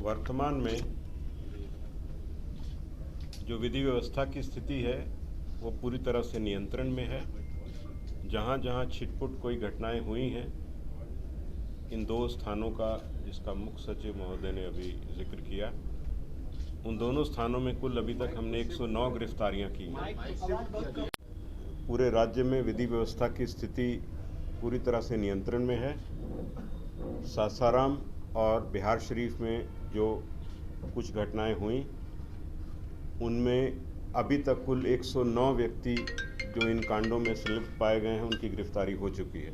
वर्तमान में जो विधि व्यवस्था की स्थिति है वो पूरी तरह से नियंत्रण में है। जहाँ जहाँ छिटपुट कोई घटनाएं हुई हैं, इन दो स्थानों का जिसका मुख्य सचिव महोदय ने अभी जिक्र किया, उन दोनों स्थानों में कुल अभी तक हमने 109 गिरफ्तारियां की हैं। पूरे राज्य में विधि व्यवस्था की स्थिति पूरी तरह से नियंत्रण में है। सासाराम और बिहार शरीफ में जो कुछ घटनाएं हुई, उनमें अभी तक कुल 109 व्यक्ति जो इन कांडों में संलिप्त पाए गए हैं, उनकी गिरफ्तारी हो चुकी है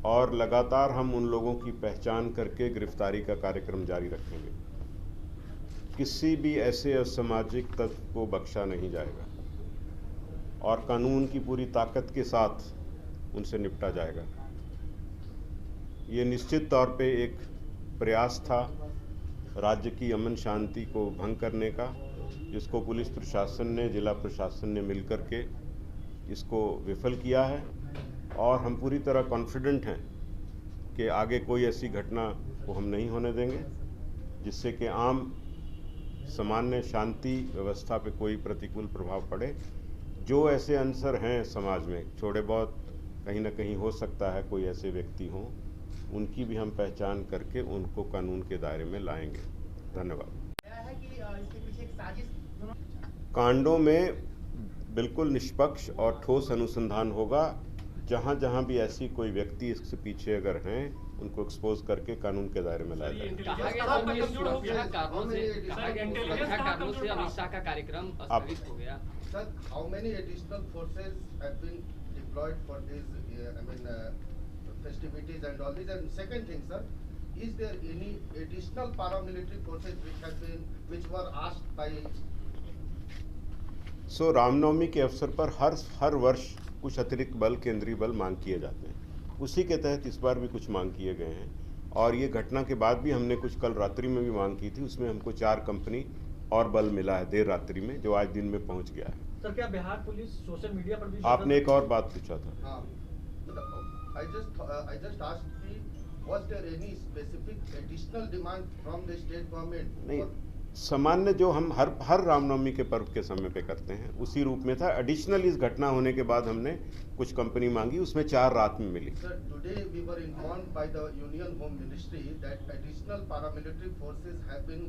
और लगातार हम उन लोगों की पहचान करके गिरफ्तारी का कार्यक्रम जारी रखेंगे। किसी भी ऐसे असामाजिक तत्व को बख्शा नहीं जाएगा और कानून की पूरी ताकत के साथ उनसे निपटा जाएगा। ये निश्चित तौर पे एक प्रयास था राज्य की अमन शांति को भंग करने का, जिसको पुलिस प्रशासन ने, जिला प्रशासन ने मिलकर के इसको विफल किया है और हम पूरी तरह कॉन्फिडेंट हैं कि आगे कोई ऐसी घटना को हम नहीं होने देंगे जिससे कि आम सामान्य शांति व्यवस्था पे कोई प्रतिकूल प्रभाव पड़े। जो ऐसे अनसर हैं समाज में, थोड़े बहुत कहीं ना कहीं हो सकता है कोई ऐसे व्यक्ति हों, उनकी भी हम पहचान करके उनको कानून के दायरे में लाएंगे। धन्यवाद। कांडों में बिल्कुल निष्पक्ष और ठोस अनुसंधान होगा। जहाँ जहाँ भी ऐसी कोई व्यक्ति इससे पीछे अगर हैं, उनको एक्सपोज करके कानून के दायरे में लाया जाएगा। सुरक्षा कारणों से अमित शाह का कार्यक्रम स्थगित हो गया। Sir, how many additional forces have been deployed for these, festivities and all this? And second thing, sir, is there any additional paramilitary forces which were asked by? Ramnavami के अवसर पर हर वर्ष कुछ अतिरिक्त बल, केंद्रीय बल मांग किए जाते हैं। उसी के तहत इस बार भी कुछ मांग किए गए हैं और ये घटना के बाद भी हमने कुछ कल रात्रि में भी मांग की थी। उसमें हमको 4 कंपनी और बल मिला है देर रात्रि में, जो आज दिन में पहुंच गया है। सर, क्या बिहार पुलिस सोशल मीडिया पर भी? आपने एक और बात पूछा था। I just asked कि was there any specific additional demand from the state government? नहीं, सामान्य जो हम हर रामनवमी के पर्व के समय पे करते हैं उसी रूप में था। एडिशनल इस घटना होने के बाद हमने कुछ कंपनी मांगी, उसमें 4 रात में मिली। Sir, today we were informed by the Union Home Ministry that additional paramilitary forces have been,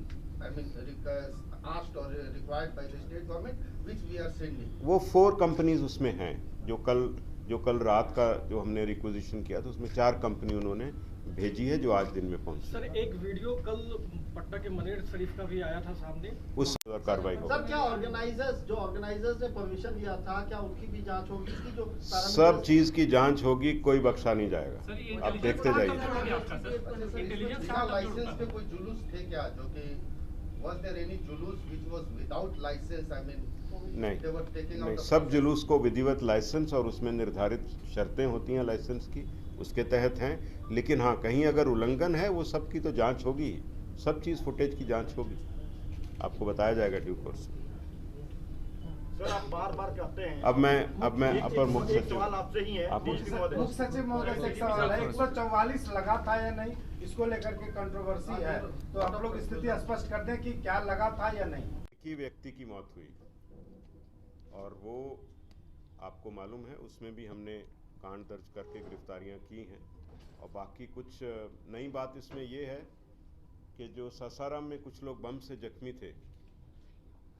asked or required by the state government, which we are sending. वो 4 कंपनीज उसमें हैं जो कल रात का जो हमने रिक्वेजिशन किया था, उसमें 4 कंपनी उन्होंने भेजी है जो आज दिन में पहुंची। सर, एक वीडियो कल पटना के मनेर शरीफ का भी आया था सामने, उस पर कार्रवाई होगी। सर, क्या ऑर्गेनाइजर्स ने परमिशन दिया था, क्या उनकी भी जांच होगी? इसकी जो सब चीज की जांच होगी, कोई बख्शा नहीं जाएगा। आप देखते जाइए। लाइसेंस पे कोई जुलूस थे क्या, जो कि was there any जुलूस which was without license? नहीं, सब जुलूस को विधिवत लाइसेंस और उसमें निर्धारित शर्तें होती हैं लाइसेंस की, उसके तहत हैं। लेकिन हाँ, कहीं अगर उल्लंघन है, वो सब की तो जांच होगी, सब चीज़ फुटेज की जांच होगी, आपको बताया जाएगा ड्यू कोर्स। सर, आप बार-बार कहते हैं। अब मैं अपर मुख्य सचिव आपसे ही है। मुख्य सचिव महोदय से एक सवाल है। 144 लगा था या नहीं, इसको लेकर के कंट्रोवर्सी है, तो आप लोग स्थिति स्पष्ट कर दें कि क्या लगा था या नहीं। एक ही व्यक्ति की मौत हुई और वो आपको मालूम है, उसमें भी हमने कांड दर्ज करके गिरफ्तारियां की हैं। और बाकी कुछ नई बात इसमें ये है कि जो सासाराम में कुछ लोग बम से जख्मी थे,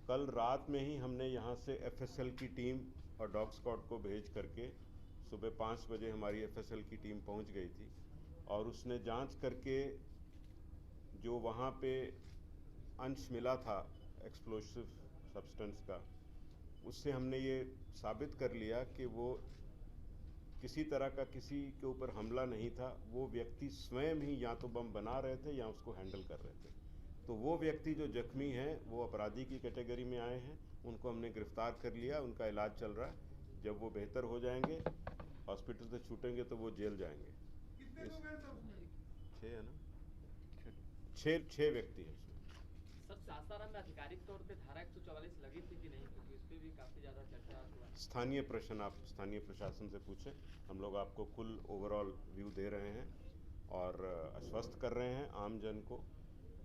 कल रात में ही हमने यहाँ से एफएसएल की टीम और डॉग स्क्वाड को भेज करके सुबह 5 बजे हमारी एफएसएल की टीम पहुँच गई थी और उसने जांच करके जो वहाँ पे अंश मिला था एक्सप्लोसिव सब्सटेंस का, उससे हमने ये साबित कर लिया कि वो किसी तरह का किसी के ऊपर हमला नहीं था। वो व्यक्ति स्वयं ही या तो बम बना रहे थे या उसको हैंडल कर रहे थे। तो वो व्यक्ति जो जख्मी हैं, वो अपराधी की कैटेगरी में आए हैं, उनको हमने गिरफ्तार कर लिया, उनका इलाज चल रहा है। जब वो बेहतर हो जाएंगे, हॉस्पिटल से छूटेंगे, तो वो जेल जाएंगे। कितने लोग हैं सर उसमें? 6 है ना, 6 व्यक्ति हैं उसमें। सर, सासाराम में आधिकारिक तौर पे धारा 144 लगी थी कि नहीं, क्योंकि उस पर भी काफी ज्यादा चर्चा हुआ। स्थानीय प्रश्न आप स्थानीय प्रशासन से पूछें। हम लोग आपको कुल ओवरऑल व्यू दे रहे हैं और आश्वस्त कर रहे हैं आम जन को।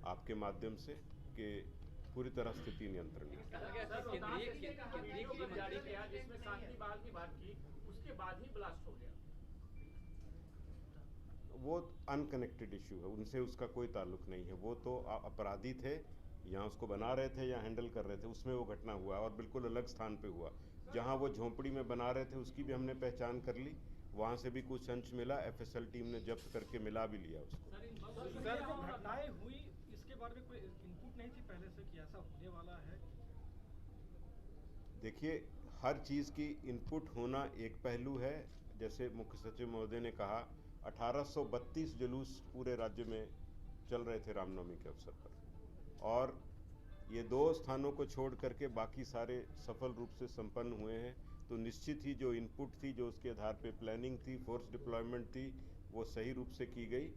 आपके माध्यम से कि पूरी तरह स्थिति नियंत्रण में है। कहा गया कि केंद्रीय वीडियो गृह जारी मंत्री किया जिसमें शांति बहाल की बात की, उसके बाद ही ब्लास्ट हो गया। वो अनकनेक्टेड इशू है, उनसे उसका कोई ताल्लुक नहीं है। वो तो अपराधी थे, यहाँ उसको बना रहे थे या हैंडल कर रहे थे, उसमें वो घटना हुआ और बिल्कुल अलग स्थान पे हुआ। जहाँ वो झोंपड़ी में बना रहे थे उसकी भी हमने पहचान कर ली, वहाँ से भी कुछ अंश मिला, एफएसएल टीम ने जब्त करके मिला भी लिया उसको। सर जो घटनाएं हुई इसके बारे में कोई इनपुट नहीं थी पहले से कि ऐसा होने वाला है? देखिए, हर चीज़ की इनपुट होना एक पहलू है। जैसे मुख्य सचिव महोदय ने कहा, 1832 जुलूस पूरे राज्य में चल रहे थे रामनवमी के अवसर पर, और ये 2 स्थानों को छोड़ करके बाकी सारे सफल रूप से संपन्न हुए हैं। तो निश्चित ही जो इनपुट थी, जो उसके आधार पे प्लानिंग थी, फोर्स डिप्लॉयमेंट थी, वो सही रूप से की गई।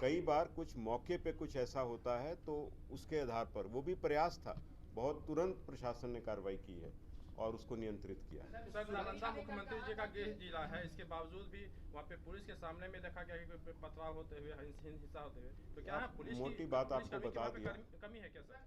कई बार कुछ मौके पे कुछ ऐसा होता है तो उसके आधार पर वो भी प्रयास था, बहुत तुरंत प्रशासन ने कार्रवाई की है और उसको नियंत्रित किया है। सर, नालंदा मुख्यमंत्री जी का गृह जिला है, इसके बावजूद भी वहाँ पे पुलिस के सामने में देखा गया कि पथराव होते हुए, हिंसा होते हुए, तो क्या है पुलिस मोटी की बात आपको पुलिस कर्मी की बता वहाँ पे दिया। कमी है क्या सर?